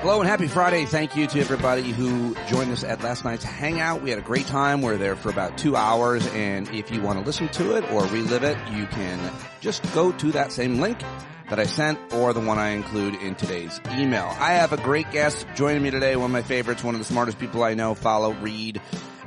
Hello and happy Friday. Thank you to everybody who joined us at last night's hangout. We had a great time. We're there for about 2 hours, and if you want to listen to it or relive it, you can just go to that same link that I sent or the one I include in today's email. I have a great guest joining me today, one of my favorites, one of the smartest people I know, follow, read,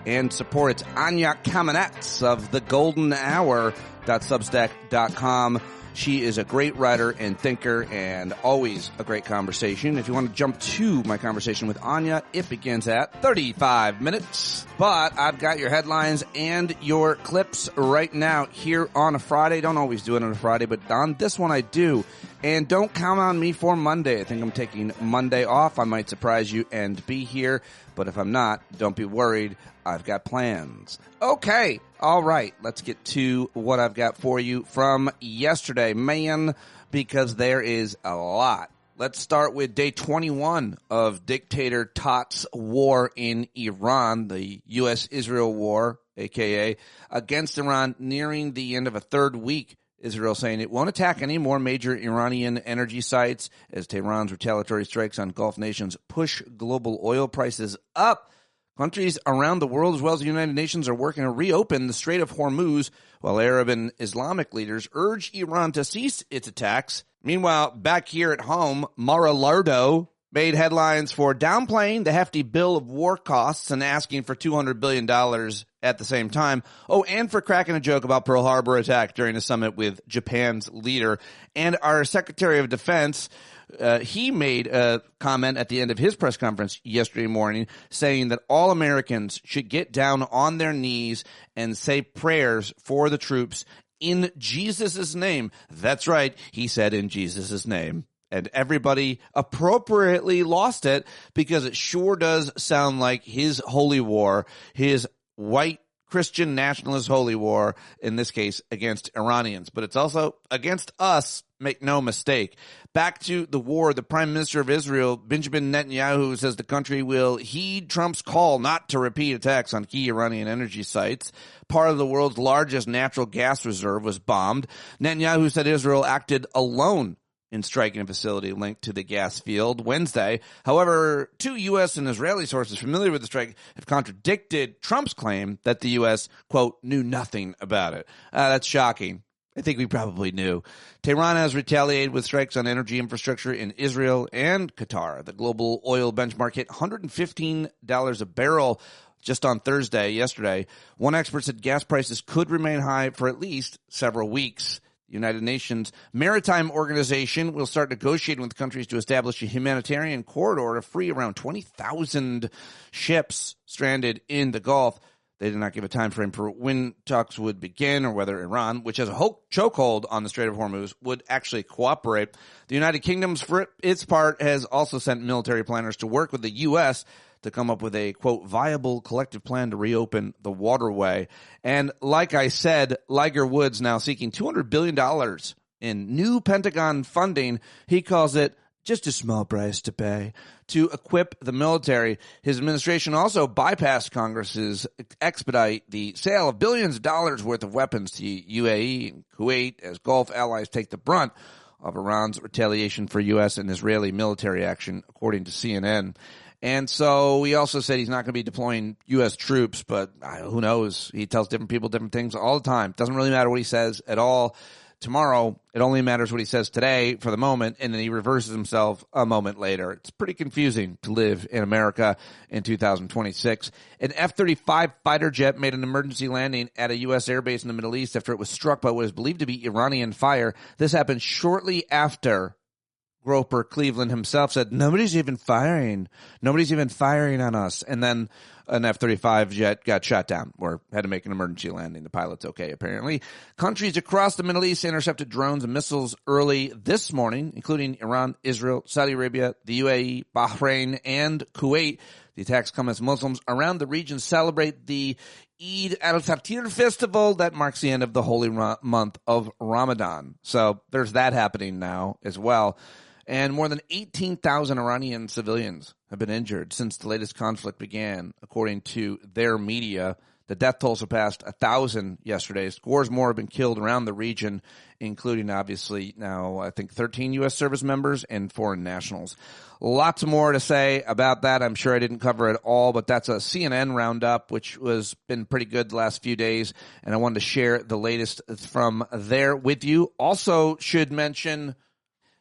and support. It's Anya Kamenetz of thegoldenhour.substack.com. She is a great writer and thinker and always a great conversation. If you want to jump to my conversation with Anya, it begins at 35 minutes. But I've got your headlines and your clips right now here on a Friday. Don't always do it on a Friday, but on this one I do. And don't count on me for Monday. I think I'm taking Monday off. I might surprise you and be here. But if I'm not, don't be worried. I've got plans. Okay. All right. Let's get to what I've got for you from yesterday. Man, because there is a lot. Let's start with day 21 of dictator Tott's war in Iran, the U.S.-Israel war, a.k.a. against Iran, nearing the end of a third week. Israel saying it won't attack any more major Iranian energy sites as Tehran's retaliatory strikes on Gulf nations push global oil prices up. Countries around the world, as well as the United Nations, are working to reopen the Strait of Hormuz, while Arab and Islamic leaders urge Iran to cease its attacks. Meanwhile, back here at home, Mar-a-Lago made headlines for downplaying the hefty bill of war costs and asking for $200 billion at the same time. Oh, and for cracking a joke about Pearl Harbor attack during a summit with Japan's leader. And our Secretary of Defense, he made a comment at the end of his press conference yesterday morning saying that all Americans should get down on their knees and say prayers for the troops in Jesus' name. That's right, he said in Jesus' name. And everybody appropriately lost it because it sure does sound like his holy war, his white Christian nationalist holy war, in this case against Iranians. But it's also against us, make no mistake. Back to the war, the Prime Minister of Israel, Benjamin Netanyahu, says the country will heed Trump's call not to repeat attacks on key Iranian energy sites. Part of the world's largest natural gas reserve was bombed. Netanyahu said Israel acted alone in striking a facility linked to the gas field Wednesday. However, two U.S. and Israeli sources familiar with the strike have contradicted Trump's claim that the U.S., quote, knew nothing about it. That's shocking. I think we probably knew. Tehran has retaliated with strikes on energy infrastructure in Israel and Qatar. The global oil benchmark hit $115 a barrel just on yesterday. One expert said gas prices could remain high for at least several weeks. The United Nations Maritime Organization will start negotiating with countries to establish a humanitarian corridor to free around 20,000 ships stranded in the Gulf. They did not give a time frame for when talks would begin or whether Iran, which has a chokehold on the Strait of Hormuz, would actually cooperate. The United Kingdom, for its part, has also sent military planners to work with the U.S. to come up with a, quote, viable collective plan to reopen the waterway. And like I said, Liger Woods now seeking $200 billion in new Pentagon funding. He calls it just a small price to pay to equip the military. His administration also bypassed Congress's expedite the sale of billions of dollars worth of weapons to UAE and Kuwait as Gulf allies take the brunt of Iran's retaliation for U.S. and Israeli military action, according to CNN. And so he also said he's not going to be deploying U.S. troops, but who knows? He tells different people different things all the time. Doesn't really matter what he says at all. Tomorrow, it only matters what he says today for the moment, and then he reverses himself a moment later. It's pretty confusing to live in America in 2026. An F-35 fighter jet made an emergency landing at a U.S. airbase in the Middle East after it was struck by what is believed to be Iranian fire. This happened shortly after Groper Cleveland himself said, nobody's even firing on us. And then an F-35 jet got shot down or had to make an emergency landing. The pilot's okay, apparently. Countries across the Middle East intercepted drones and missiles early this morning, including Iran, Israel, Saudi Arabia, the UAE, Bahrain, and Kuwait. The attacks come as Muslims around the region celebrate the Eid al-Fitr festival that marks the end of the holy month of Ramadan. So there's that happening now as well. And more than 18,000 Iranian civilians have been injured since the latest conflict began, according to their media. The death toll surpassed 1,000 yesterday. Scores more have been killed around the region, including, obviously, now I think 13 U.S. service members and foreign nationals. Lots more to say about that. I'm sure I didn't cover it all, but that's a CNN roundup, which was been pretty good the last few days, and I wanted to share the latest from there with you. Also should mention,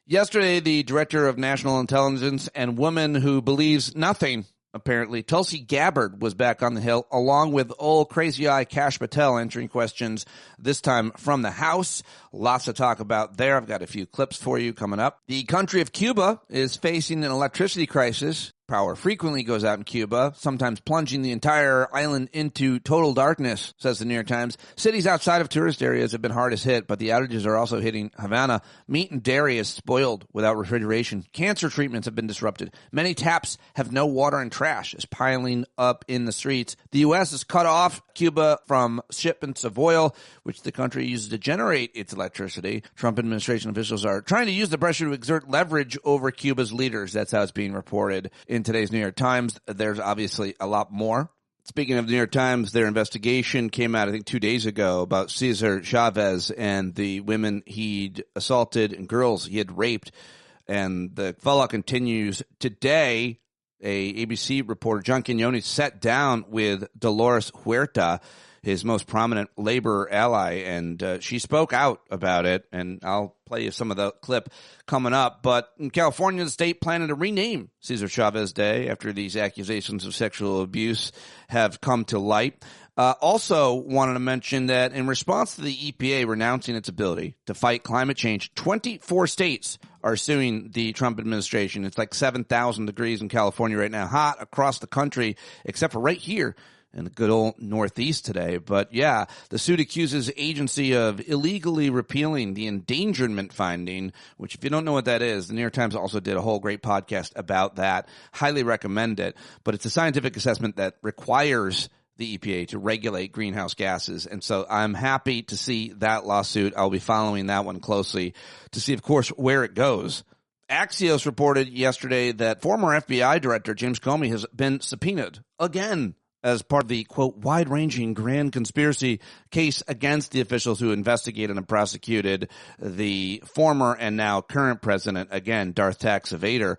yesterday, the Director of National Intelligence and woman who believes nothing, apparently, Tulsi Gabbard, was back on the Hill, along with old crazy eye Kash Patel answering questions, this time from the House. Lots to talk about there. I've got a few clips for you coming up. The country of Cuba is facing an electricity crisis. Power frequently goes out in Cuba, sometimes plunging the entire island into total darkness, says the New York Times. Cities outside of tourist areas have been hardest hit, but the outages are also hitting Havana. Meat and dairy is spoiled without refrigeration. Cancer treatments have been disrupted. Many taps have no water, and trash is piling up in the streets. The U.S. has cut off Cuba from shipments of oil, which the country uses to generate its electricity. Trump administration officials are trying to use the pressure to exert leverage over Cuba's leaders. That's how it's being reported in today's New York Times. There's obviously a lot more. Speaking of the New York Times, their investigation came out, I think, 2 days ago about Cesar Chavez and the women he'd assaulted and girls he had raped. And the fallout continues today. A ABC reporter, John Quinones, sat down with Dolores Huerta, his most prominent labor ally, and she spoke out about it, and I'll play you some of the clip coming up. But in California, the state planning to rename Cesar Chavez Day after these accusations of sexual abuse have come to light. Also wanted to mention that in response to the EPA renouncing its ability to fight climate change, 24 states are suing the Trump administration. It's like 7,000 degrees in California right now, hot across the country, except for right here in the good old Northeast today. But yeah, the suit accuses the agency of illegally repealing the endangerment finding, which if you don't know what that is, the New York Times also did a whole great podcast about that. Highly recommend it. But it's a scientific assessment that requires the EPA to regulate greenhouse gases. And so I'm happy to see that lawsuit. I'll be following that one closely to see, of course, where it goes. Axios reported yesterday that former FBI Director James Comey has been subpoenaed again as part of the, quote, wide-ranging grand conspiracy case against the officials who investigated and prosecuted the former and now current president, again, Darth Tax Evader.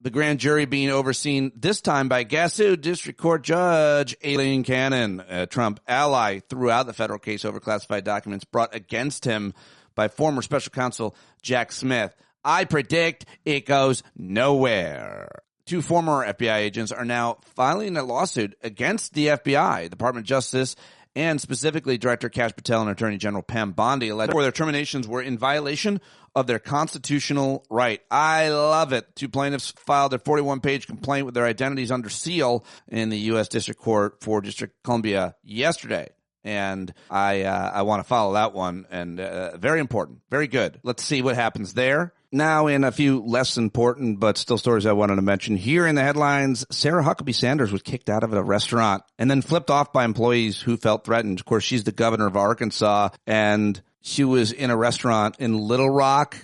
The grand jury being overseen this time by guess who? District Court Judge Aileen Cannon, a Trump ally throughout the federal case over classified documents brought against him by former special counsel Jack Smith. I predict it goes nowhere. 2 former FBI agents are now filing a lawsuit against the FBI, Department of Justice, and specifically Director Kash Patel and Attorney General Pam Bondi, alleged their terminations were in violation of their constitutional right. I love it. 2 plaintiffs filed a 41-page complaint with their identities under seal in the U.S. District Court for District of Columbia yesterday. And I want to follow that one, and very important, very good. Let's see what happens there. Now, in a few less important but still stories I wanted to mention, here in the headlines, Sarah Huckabee Sanders was kicked out of a restaurant and then flipped off by employees who felt threatened. Of course, she's the governor of Arkansas, and she was in a restaurant in Little Rock,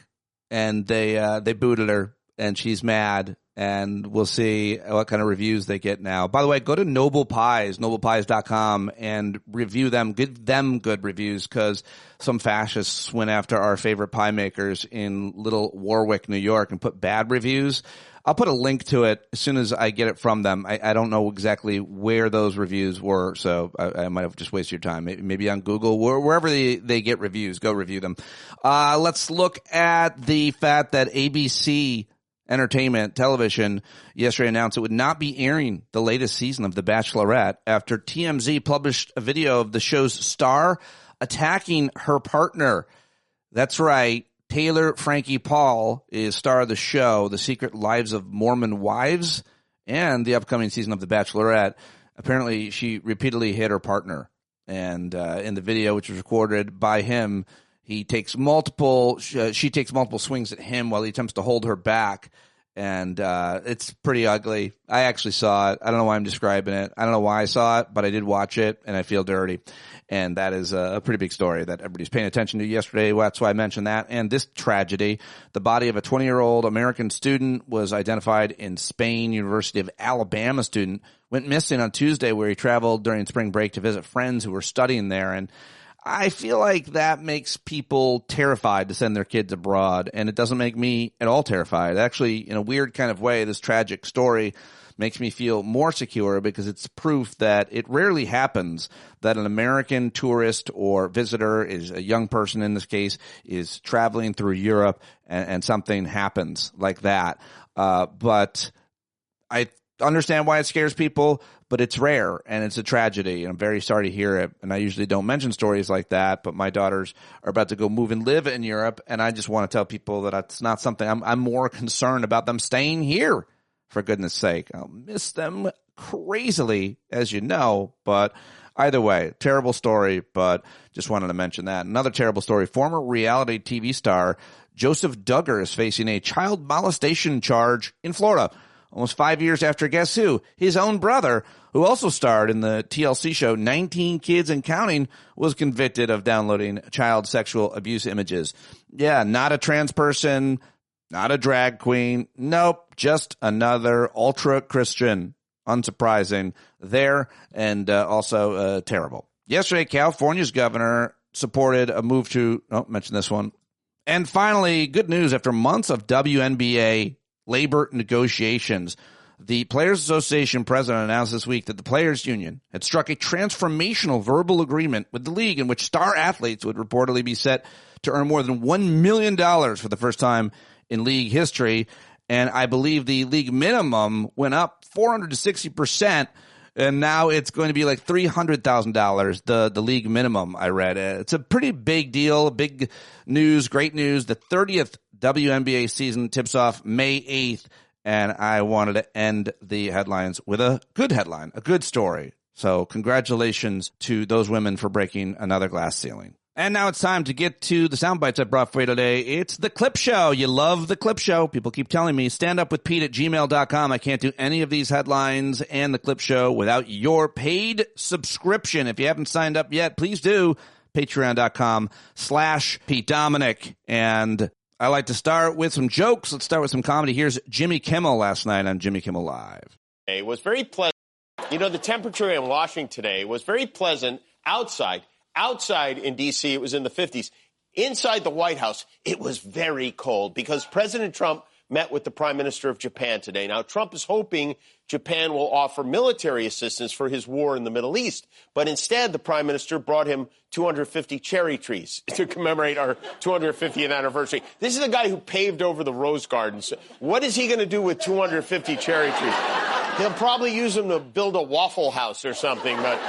and they booted her, and she's mad. And we'll see what kind of reviews they get now. By the way, go to Noble Pies, noblepies.com, and review them. Give them good reviews, because some fascists went after our favorite pie makers in Little Warwick, New York, and put bad reviews. I'll put a link to it as soon as I get it from them. I don't know exactly where those reviews were, so I might have just wasted your time. Maybe on Google, wherever they get reviews, go review them. Let's look at the fact that ABC Entertainment Television yesterday announced it would not be airing the latest season of The Bachelorette after TMZ published a video of the show's star attacking her partner. That's right. Taylor Frankie Paul is star of the show, The Secret Lives of Mormon Wives, and the upcoming season of The Bachelorette. Apparently, she repeatedly hit her partner. And in the video, which was recorded by him, she takes multiple swings at him while he attempts to hold her back. And it's pretty ugly. I actually saw it. I don't know why I'm describing it. I don't know why I saw it, but I did watch it, and I feel dirty. And that is a pretty big story that everybody's paying attention to yesterday. That's why I mentioned that. And this tragedy, the body of a 20-year-old American student was identified in Spain. University of Alabama student went missing on Tuesday, where he traveled during spring break to visit friends who were studying there. And I feel like that makes people terrified to send their kids abroad, and it doesn't make me at all terrified. Actually, in a weird kind of way, this tragic story makes me feel more secure, because it's proof that it rarely happens that an American tourist or visitor, is a young person in this case, is traveling through Europe and something happens like that. But I understand why it scares people, but it's rare and it's a tragedy, and I'm very sorry to hear it. And I usually don't mention stories like that, but my daughters are about to go move and live in Europe, and I just want to tell people that it's not something I'm more concerned about them staying here, for goodness sake. I'll miss them crazily, as you know, but either way, terrible story, but just wanted to mention that. Another terrible story: former reality TV star Joseph Duggar is facing a child molestation charge in Florida, almost 5 years after, guess who? His own brother, who also starred in the TLC show 19 Kids and Counting, was convicted of downloading child sexual abuse images. Yeah, not a trans person, not a drag queen. Nope, just another ultra-Christian. Unsurprising there, and also terrible. Yesterday, California's governor supported a move to, mention this one. And finally, good news: after months of WNBA labor negotiations, the Players Association president announced this week that the Players Union had struck a transformational verbal agreement with the league in which star athletes would reportedly be set to earn more than $1 million for the first time in league history. And I believe the league minimum went up 460%, and now it's going to be like $300,000, the league minimum, I read. It's a pretty big deal, big news, great news. The 30th WNBA season tips off May 8th, and I wanted to end the headlines with a good headline, a good story. So congratulations to those women for breaking another glass ceiling. And now it's time to get to the sound bites I brought for you today. It's the Clip Show. You love the Clip Show. People keep telling me, standupwithpete@gmail.com. I can't do any of these headlines and the Clip Show without your paid subscription. If you haven't signed up yet, please do. Patreon.com/Pete Dominic. And I like to start with some jokes. Let's start with some comedy. Here's Jimmy Kimmel last night on Jimmy Kimmel Live. It was very pleasant. You know, the temperature in Washington today was very pleasant outside. Outside in D.C., it was in the 50s. Inside the White House, it was very cold because President Trump met with the Prime Minister of Japan today. Now, Trump is hoping Japan will offer military assistance for his war in the Middle East. But instead, the Prime Minister brought him 250 cherry trees to commemorate our 250th anniversary. This is a guy who paved over the Rose Gardens. What is he going to do with 250 cherry trees? He'll probably use them to build a Waffle House or something, but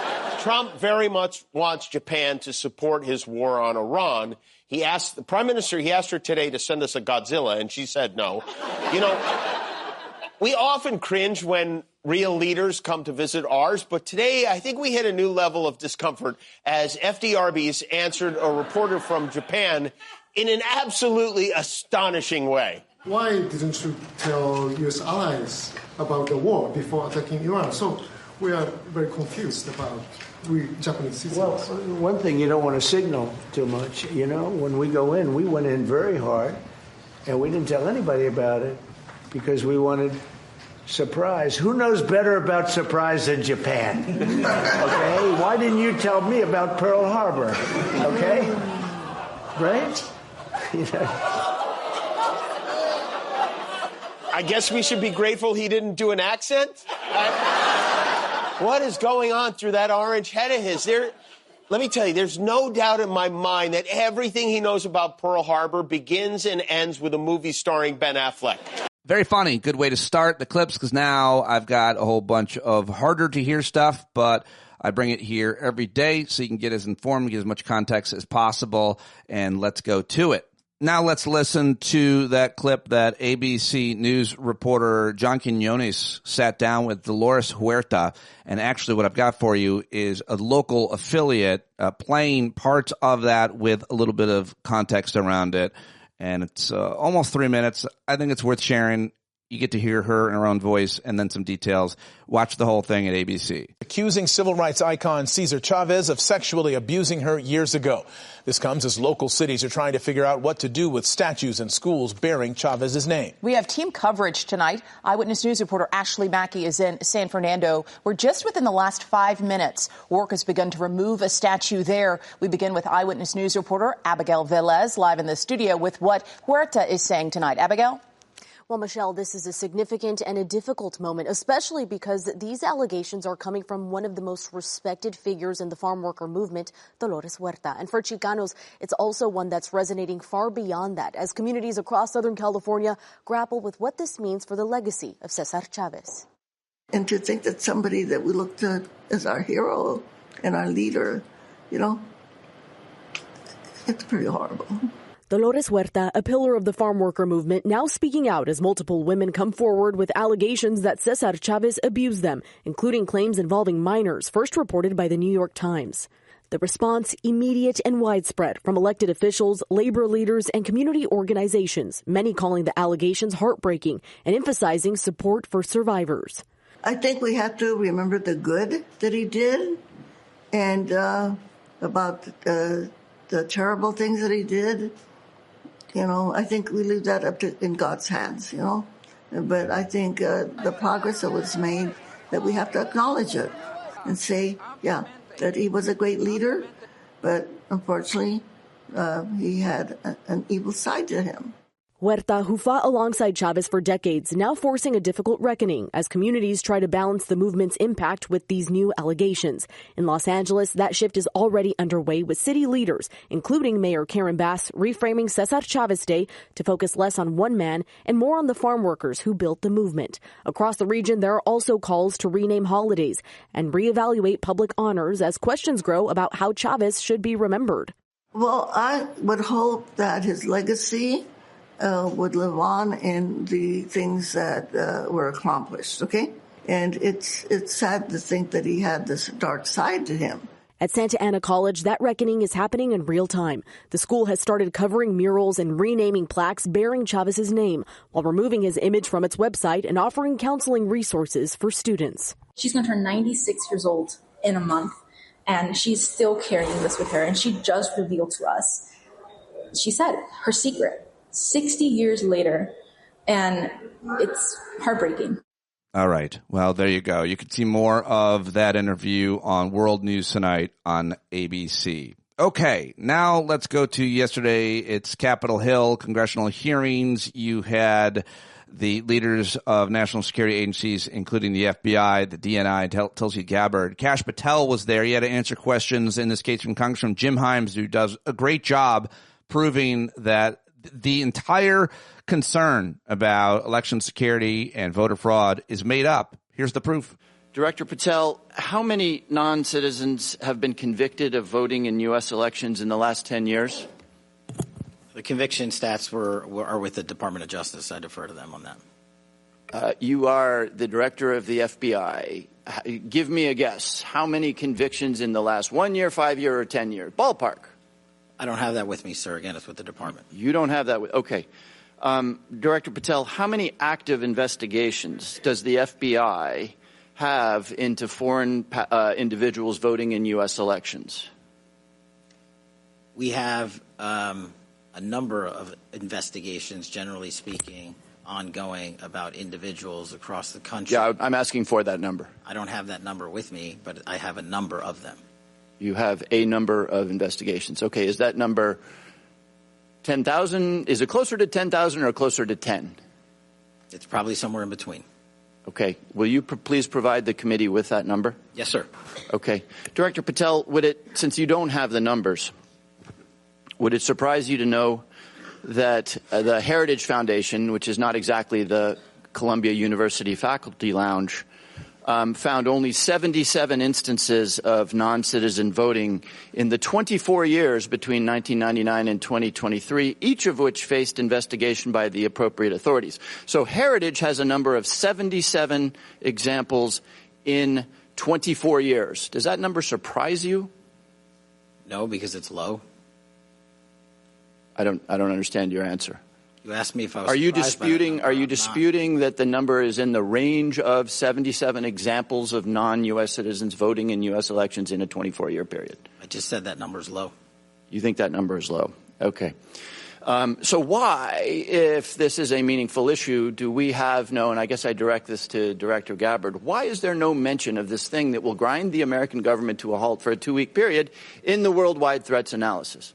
Trump very much wants Japan to support his war on Iran. He asked the Prime Minister, he asked her today to send us a Godzilla, and she said no. You know, we often cringe when real leaders come to visit ours, but today I think we hit a new level of discomfort as FDRBs answered a reporter from Japan in an absolutely astonishing way. Why didn't you tell U.S. allies about the war before attacking Iran? So we are very confused about we Japanese citizens. Well, one thing, you don't want to signal too much. You know, when we go in, we went in very hard, and we didn't tell anybody about it because we wanted surprise. Who knows better about surprise than Japan? Okay? Why didn't you tell me about Pearl Harbor? Okay? Right? You know. I guess we should be grateful he didn't do an accent. What is going on through that orange head of his? Let me tell you, there's no doubt in my mind that everything he knows about Pearl Harbor begins and ends with a movie starring Ben Affleck. Very funny. Good way to start the clips, because now I've got a whole bunch of harder to hear stuff, but I bring it here every day so you can get as informed, get as much context as possible, and let's go to it. Now let's listen to that clip that ABC News reporter John Quinones sat down with Dolores Huerta. And actually what I've got for you is a local affiliate playing parts of that with a little bit of context around it. And it's almost 3 minutes. I think it's worth sharing. You get to hear her in her own voice and then some details. Watch the whole thing at ABC. Accusing civil rights icon Cesar Chavez of sexually abusing her years ago. This comes as local cities are trying to figure out what to do with statues and schools bearing Chavez's name. We have team coverage tonight. Eyewitness News reporter Ashley Mackey is in San Fernando, where just within the last 5 minutes, work has begun to remove a statue there. We begin with Eyewitness News reporter Abigail Velez live in the studio with what Huerta is saying tonight. Abigail? Well, Michelle, this is a significant and a difficult moment, especially because these allegations are coming from one of the most respected figures in the farm worker movement, Dolores Huerta. And for Chicanos, it's also one that's resonating far beyond that as communities across Southern California grapple with what this means for the legacy of Cesar Chavez. And to think that somebody that we looked at as our hero and our leader, it's pretty horrible. Dolores Huerta, a pillar of the farm worker movement, now speaking out as multiple women come forward with allegations that Cesar Chavez abused them, including claims involving minors, first reported by the New York Times. The response, immediate and widespread from elected officials, labor leaders, and community organizations, many calling the allegations heartbreaking and emphasizing support for survivors. I think we have to remember the good that he did and about the terrible things that he did. I think we leave that up in God's hands, But I think the progress that was made, that we have to acknowledge it and say, that he was a great leader, but unfortunately, he had an evil side to him. Huerta, who fought alongside Chavez for decades, now forcing a difficult reckoning as communities try to balance the movement's impact with these new allegations. In Los Angeles, that shift is already underway with city leaders, including Mayor Karen Bass, reframing Cesar Chavez Day to focus less on one man and more on the farm workers who built the movement. Across the region, there are also calls to rename holidays and reevaluate public honors as questions grow about how Chavez should be remembered. Well, I would hope that his legacy would live on in the things that were accomplished, okay? And it's sad to think that he had this dark side to him. At Santa Ana College, that reckoning is happening in real time. The school has started covering murals and renaming plaques bearing Chavez's name while removing his image from its website and offering counseling resources for students. She's going to turn 96 years old in a month, and she's still carrying this with her. And she just revealed to us, she said, her secret. 60 years later, and it's heartbreaking. All right. Well, there you go. You can see more of that interview on World News Tonight on ABC. Okay, now let's go to yesterday. It's Capitol Hill, congressional hearings. You had the leaders of national security agencies, including the FBI, the DNI, Tulsi Gabbard. Kash Patel was there. He had to answer questions, in this case from Congressman Jim Himes, who does a great job proving that the entire concern about election security and voter fraud is made up. Here's the proof. Director Patel, how many non-citizens have been convicted of voting in U.S. elections in the last 10 years? The conviction stats are with the Department of Justice. I defer to them on that. You are the director of the FBI. Give me a guess. How many convictions in the last 1 year, 5 year, or 10 years? Ballpark. I don't have that with me, sir. Again, it's with the department. You don't have that okay. Director Patel, how many active investigations does the FBI have into foreign individuals voting in U.S. elections? We have a number of investigations, generally speaking, ongoing about individuals across the country. Yeah, I'm asking for that number. I don't have that number with me, but I have a number of them. You have a number of investigations. Okay, is that number 10,000? Is it closer to 10,000 or closer to 10? It's probably somewhere in between. Okay. Will you please provide the committee with that number? Yes, sir. Okay. Director Patel, since you don't have the numbers, would it surprise you to know that the Heritage Foundation, which is not exactly the Columbia University Faculty Lounge, found only 77 instances of non-citizen voting in the 24 years between 1999 and 2023, each of which faced investigation by the appropriate authorities. So Heritage has a number of 77 examples in 24 years. Does that number surprise you? No, because it's low. I don't understand your answer. You asked me if I was Are you surprised by that disputing? number. Are you I'm disputing that the number is in the range of 77 examples of non-U.S. citizens voting in U.S. elections in a 24-year period? not. I just said that number is low. You think that number is low? Okay. So why, if this is a meaningful issue, do we have no, and I guess I direct this to Director Gabbard, why is there no mention of this thing that will grind the American government to a halt for a 2-week period in the worldwide threats analysis?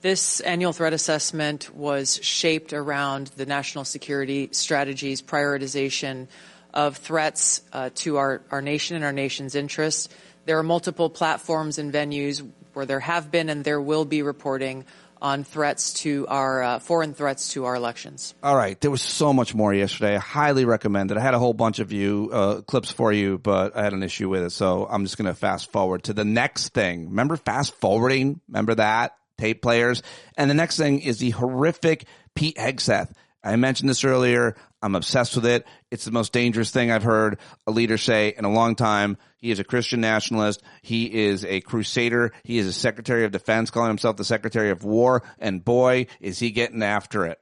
This annual threat assessment was shaped around the national security strategy's prioritization of threats to our nation and our nation's interests. There are multiple platforms and venues where there have been and there will be reporting on threats to our foreign threats to our elections. All right. There was so much more yesterday. I highly recommend it. I had a whole bunch of clips for you, but I had an issue with it. So I'm just going to fast forward to the next thing. Remember fast forwarding? Remember that? Tape players. And the next thing is the horrific Pete Hegseth. I mentioned this earlier. I'm obsessed with it. It's the most dangerous thing I've heard a leader say in a long time. He is a Christian nationalist. He is a crusader. He is a Secretary of Defense, calling himself the Secretary of War. And boy, is he getting after it.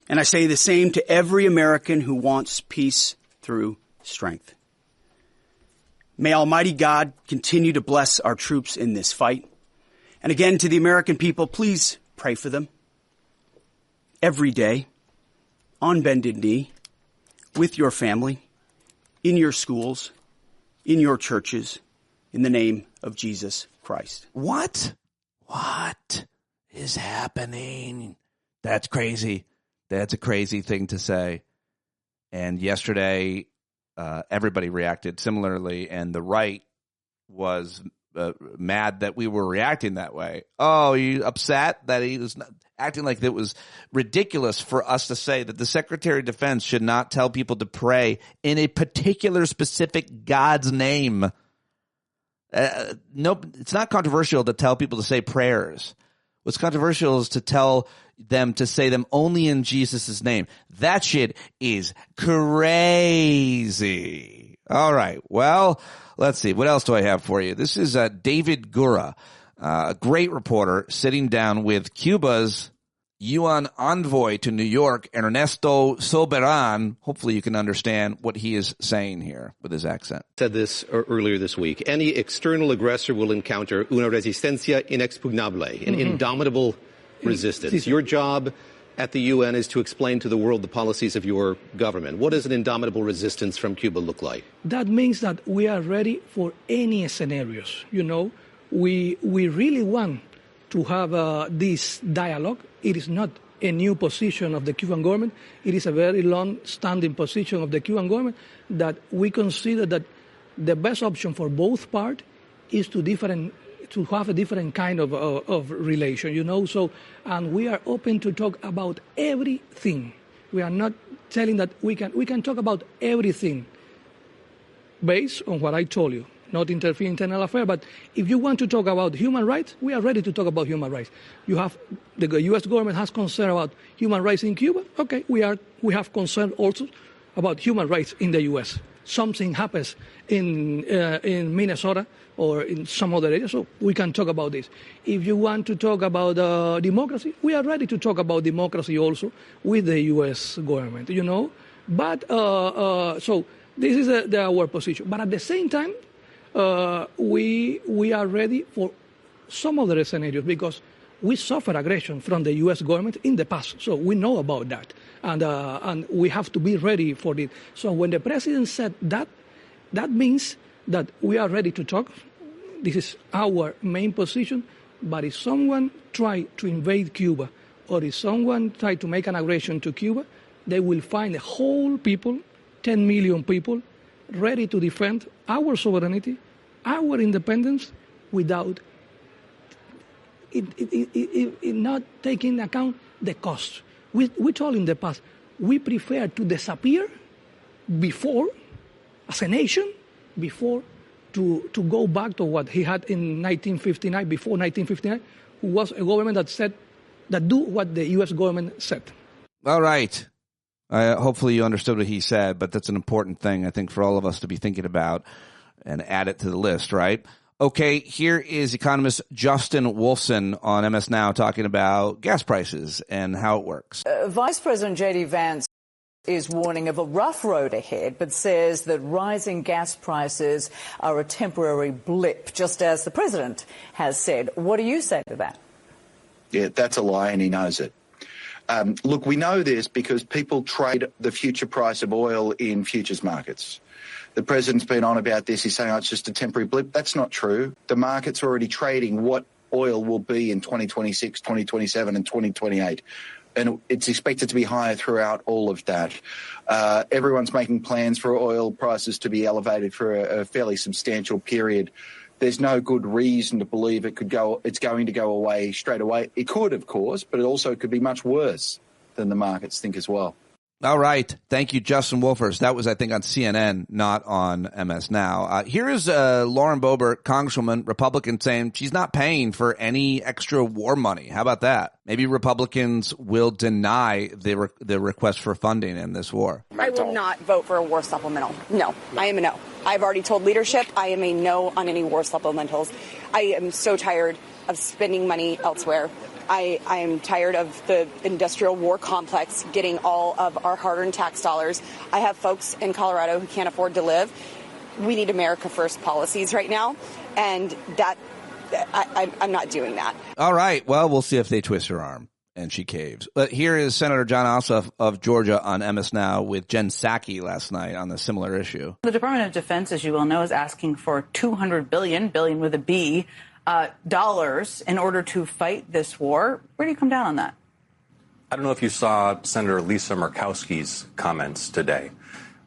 And I say the same to every American who wants peace through strength. May Almighty God continue to bless our troops in this fight. And again, to the American people, please pray for them. Every day, on bended knee, with your family, in your schools, in your churches, in the name of Jesus Christ. What is happening? That's crazy. That's a crazy thing to say. And yesterday, everybody reacted similarly, and the right was mad that we were reacting that way. Oh, you upset that he was acting like it was ridiculous for us to say that the Secretary of Defense should not tell people to pray in a particular specific God's name. No, it's not controversial to tell people to say prayers. What's controversial is to tell them to say them only in Jesus' name. That shit is crazy. All right. Well, let's see. What else do I have for you? This is David Gura, a great reporter, sitting down with Cuba's UN envoy to New York, Ernesto Soberan. Hopefully you can understand what he is saying here with his accent. Said this earlier this week. Any external aggressor will encounter una resistencia inexpugnable, an indomitable resistance. Your job at the UN is to explain to the world the policies of your government. What does an indomitable resistance from Cuba look like? That means that we are ready for any scenarios. You know, we really want to have this dialogue. It is not a new position of the Cuban government. It is a very long-standing position of the Cuban government that we consider that the best option for both parties is to have a different kind of relation, you know. So, and we are open to talk about everything. We are not telling that we can talk about everything based on what I told you. Not interfere in internal affairs, but if you want to talk about human rights, we are ready to talk about human rights. You have the U.S. government has concern about human rights in Cuba. Okay, we have concern also about human rights in the U.S. Something happens in Minnesota or in some other area, so we can talk about this. If you want to talk about democracy, we are ready to talk about democracy also with the U.S. government. You know, but so this is our position. But at the same time, we are ready for some other scenarios because we suffer aggression from the U.S. government in the past, so we know about that, and we have to be ready for it. So when the president said that, that means that we are ready to talk. This is our main position. But if someone try to invade Cuba, or if someone try to make an aggression to Cuba, they will find the whole people, 10 million people, ready to defend our sovereignty, our independence, without it not taking into account the cost. We told in the past, we prefer to disappear before, as a nation, before to go back to what he had in 1959, before 1959, who was a government that do what the U.S. government said. All right. Hopefully you understood what he said, but that's an important thing, I think, for all of us to be thinking about and add it to the list, right? Okay, here is economist Justin Wolfson on MS Now talking about gas prices and how it works. Vice President J.D. Vance is warning of a rough road ahead, but says that rising gas prices are a temporary blip, just as the president has said. What do you say to that? Yeah, that's a lie, and he knows it. Look, we know this because people trade the future price of oil in futures markets. The president's been on about this. He's saying, oh, it's just a temporary blip. That's not true. The market's already trading what oil will be in 2026, 2027 and 2028. And it's expected to be higher throughout all of that. Everyone's making plans for oil prices to be elevated for a fairly substantial period. There's no good reason to believe it's going to go away straight away. It could, of course, but it also could be much worse than the markets think as well. All right. Thank you, Justin Wolfers. That was, I think, on CNN, not on MS Now. Here is Lauren Boebert, Congresswoman, Republican, saying she's not paying for any extra war money. How about that? Maybe Republicans will deny the request for funding in this war. I will not vote for a war supplemental. No, I am a no. I've already told leadership I am a no on any war supplementals. I am so tired of spending money elsewhere. I am tired of the industrial war complex getting all of our hard-earned tax dollars. I have folks in Colorado who can't afford to live. We need America First policies right now, and I'm not doing that. All right. Well, we'll see if they twist her arm and she caves. But here is Senator John Ossoff of Georgia on MS Now with Jen Psaki last night on a similar issue. The Department of Defense, as you well know, is asking for $200 billion with a B, dollars in order to fight this war. Where do you come down on that? I don't know if you saw Senator Lisa Murkowski's comments today,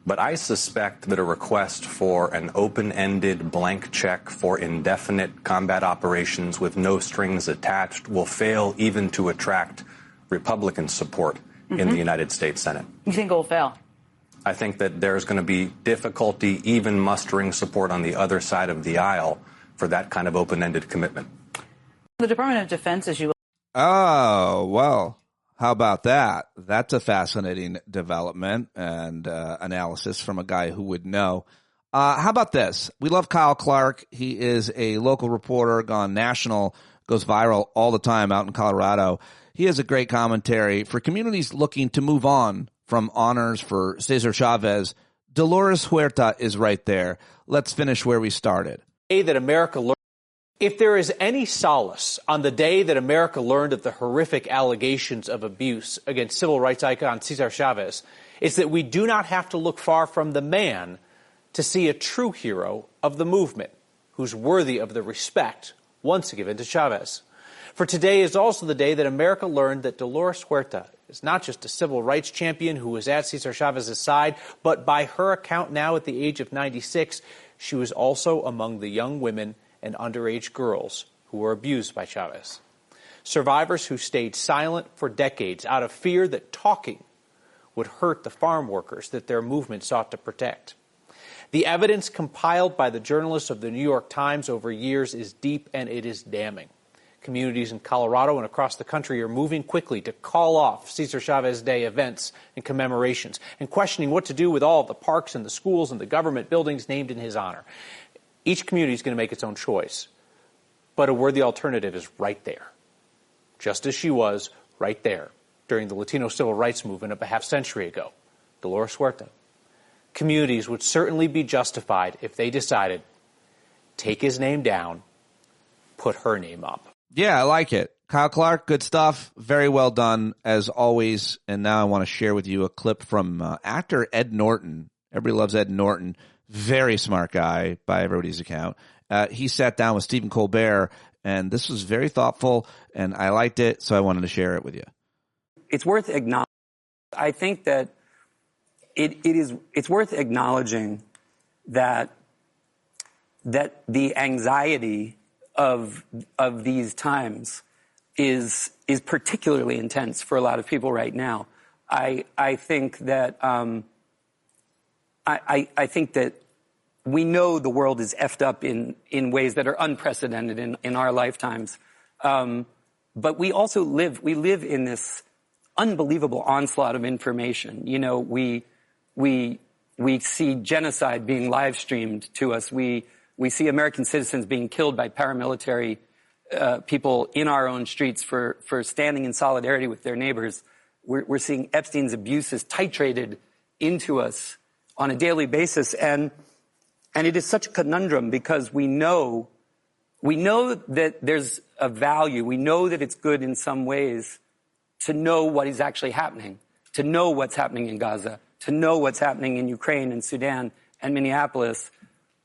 but I suspect that a request for an open-ended blank check for indefinite combat operations with no strings attached will fail even to attract Republican support in the United States Senate. You think it will fail? I think that there's going to be difficulty even mustering support on the other side of the aisle for that kind of open-ended commitment. The Department of Defense, as you will. Oh, well, how about that? That's a fascinating development and analysis from a guy who would know. How about this? We love Kyle Clark. He is a local reporter, gone national, goes viral all the time out in Colorado. He has a great commentary for communities looking to move on from honors for Cesar Chavez. Dolores Huerta is right there. Let's finish where we started. That America learned. If there is any solace on the day that America learned of the horrific allegations of abuse against civil rights icon Cesar Chavez, it's that we do not have to look far from the man to see a true hero of the movement who's worthy of the respect once given to Chavez. For today is also the day that America learned that Dolores Huerta is not just a civil rights champion who was at Cesar Chavez's side, but by her account now at the age of 96, she was also among the young women and underage girls who were abused by Chavez. Survivors who stayed silent for decades out of fear that talking would hurt the farm workers that their movement sought to protect. The evidence compiled by the journalists of the New York Times over years is deep and it is damning. Communities in Colorado and across the country are moving quickly to call off Cesar Chavez Day events and commemorations and questioning what to do with all of the parks and the schools and the government buildings named in his honor. Each community is going to make its own choice, but a worthy alternative is right there, just as she was right there during the Latino civil rights movement of a half century ago, Dolores Huerta. Communities would certainly be justified if they decided, take his name down, put her name up. Yeah, I like it. Kyle Clark, good stuff. Very well done, as always. And now I want to share with you a clip from actor Ed Norton. Everybody loves Ed Norton. Very smart guy by everybody's account. He sat down with Stephen Colbert, and this was very thoughtful, and I liked it, so I wanted to share it with you. It's worth acknowledging. I think that it's worth acknowledging that the anxiety of these times is particularly intense for a lot of people right now. I think that I think that we know the world is effed up in ways that are unprecedented in our lifetimes. But we also live in this unbelievable onslaught of information. You know, we see genocide being live streamed to us. We We see American citizens being killed by paramilitary people in our own streets for standing in solidarity with their neighbors. We're seeing Epstein's abuses titrated into us on a daily basis. And it is such a conundrum because we know that there's a value. We know that it's good in some ways to know what is actually happening, to know what's happening in Gaza, to know what's happening in Ukraine and Sudan and Minneapolis.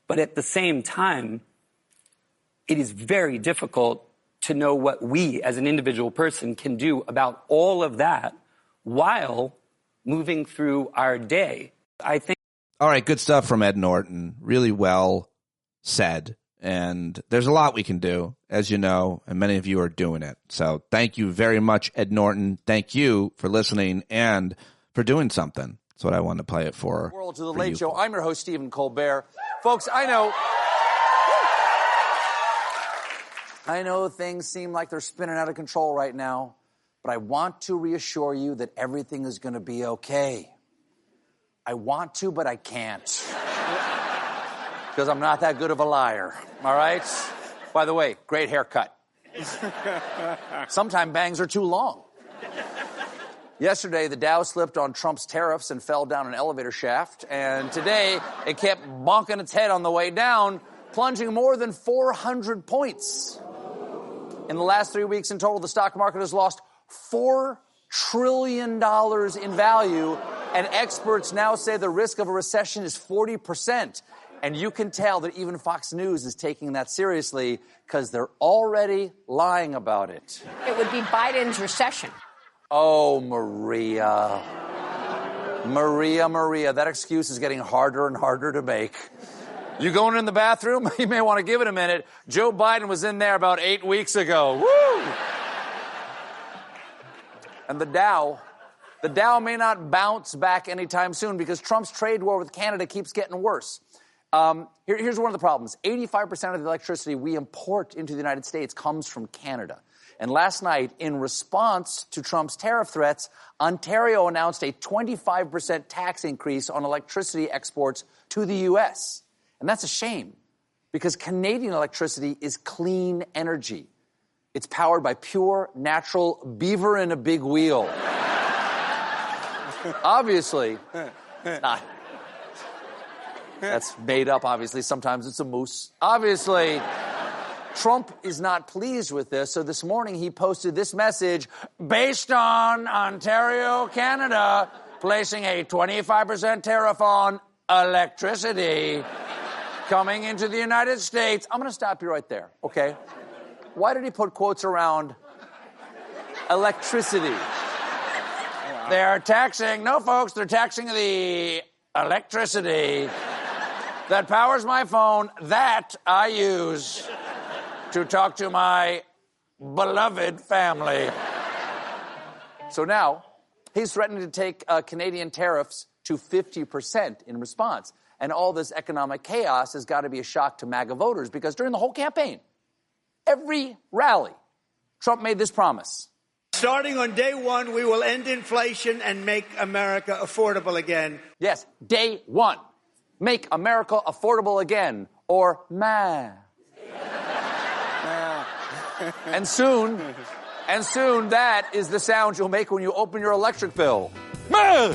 But at the same time, it is very difficult to know what we as an individual person can do about all of that while moving through our day. I think. All right, good stuff from Ed Norton. Really well said. And there's a lot we can do, as you know, and many of you are doing it. So thank you very much, Ed Norton. Thank you for listening and for doing something. That's what I wanted to play it for. World to the Late Show. I'm your host, Stephen Colbert. Folks, I know things seem like they're spinning out of control right now, but I want to reassure you that everything is going to be okay. I want to, but I can't. Because I'm not that good of a liar, all right? By the way, great haircut. Sometimes bangs are too long. Yesterday, the Dow slipped on Trump's tariffs and fell down an elevator shaft. And today, it kept bonking its head on the way down, plunging more than 400 points. In the last 3 weeks in total, the stock market has lost $4 trillion in value. And experts now say the risk of a recession is 40%. And you can tell that even Fox News is taking that seriously because they're already lying about it. It would be Biden's recession. Oh, Maria. Maria, that excuse is getting harder and harder to make. You going in the bathroom? You may want to give it a minute. Joe Biden was in there about 8 weeks ago. Woo! And the Dow may not bounce back anytime soon because Trump's trade war with Canada keeps getting worse. Here's one of the problems. 85% of the electricity we import into the United States comes from Canada. And last night, in response to Trump's tariff threats, Ontario announced a 25% tax increase on electricity exports to the U.S. And that's a shame because Canadian electricity is clean energy. It's powered by pure, natural beaver in a big wheel. Obviously, not. That's made up, obviously. Sometimes it's a moose. Obviously, Trump is not pleased with this, so this morning he posted this message based on Ontario, Canada, placing a 25% tariff on electricity coming into the United States. I'm going to stop you right there, okay? Why did he put quotes around electricity? They're taxing, no, folks, they're taxing the electricity that powers my phone that I use to talk to my beloved family. So now, he's threatening to take Canadian tariffs to 50% in response. And all this economic chaos has got to be a shock to MAGA voters because during the whole campaign, every rally, Trump made this promise. Starting on day one, we will end inflation and make America affordable again. Yes, day one. Make America affordable again. Or meh. And soon that is the sound you'll make when you open your electric bill. Meh!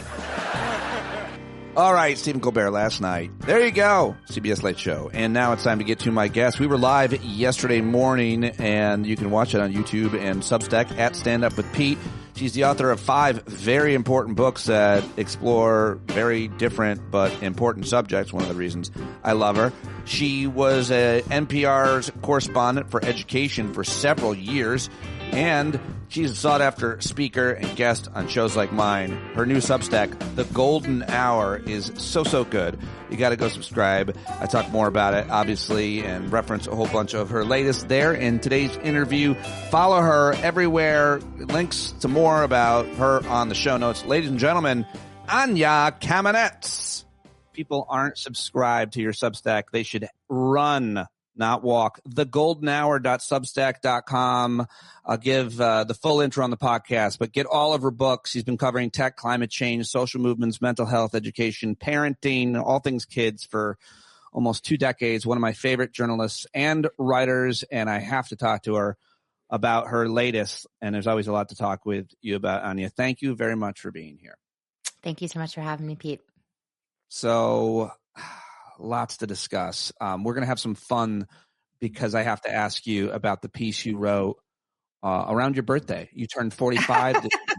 All right, Stephen Colbert last night. There you go, CBS Late Show. And now it's time to get to my guest. We were live yesterday morning, and you can watch it on YouTube and Substack at Stand Up with Pete. She's the author of 5 very important books that explore very different but important subjects, one of the reasons I love her. She was NPR's correspondent for education for several years, and she's a sought-after speaker and guest on shows like mine. Her new Substack, The Golden Hour, is so good. You got to go subscribe. I talk more about it, obviously, and reference a whole bunch of her latest there in today's interview. Follow her everywhere. Links to more about her on the show notes. Ladies and gentlemen, Anya Kamenetz. People aren't subscribed to your Substack. They should run, not walk. thegoldenhour.substack.com. I'll give the full intro on the podcast, but get all of her books. She's been covering tech, climate change, social movements, mental health, education, parenting, all things kids for almost 2 decades, one of my favorite journalists and writers, and I have to talk to her about her latest. And there's always a lot to talk with you about, Anya. Thank you very much for being here. Thank you so much for having me, Pete. So lots to discuss. We're going to have some fun because I have to ask you about the piece you wrote around your birthday. You turned 45 this year.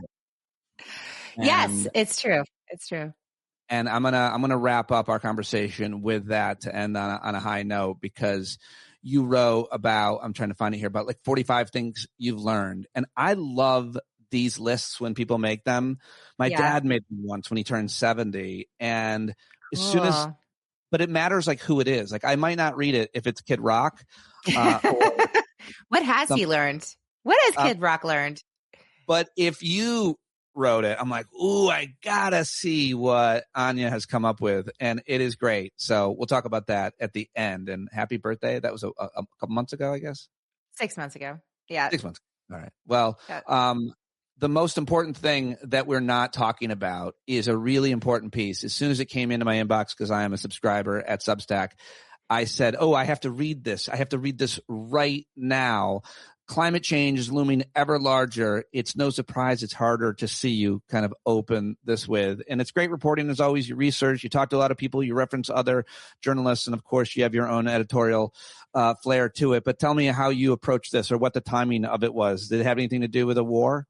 Yes, it's true. It's true. And I'm gonna wrap up our conversation with that to end on a high note, because you wrote about, I'm trying to find it here, about like 45 things you've learned. And I love these lists when people make them. My dad made them once when he turned 70. And as soon as, but it matters like who it is. Like I might not read it if it's Kid Rock. What has he learned? What has Kid Rock learned? But if you wrote it, I'm like, ooh, I gotta see what Anya has come up with, and it is great. So we'll talk about that at the end. And happy birthday! That was a couple months ago, I guess. 6 months ago. Yeah. 6 months. All right. Well, the most important thing that we're not talking about is a really important piece. As soon as it came into my inbox, because I am a subscriber at Substack, I said, oh, I have to read this. I have to read this right now. Climate change is looming ever larger. It's no surprise it's harder to see you kind of open this with. And it's great reporting as always. You research, you talk to a lot of people, you reference other journalists, and of course you have your own editorial flair to it. But tell me how you approached this, or what the timing of it was. Did it have anything to do with a war?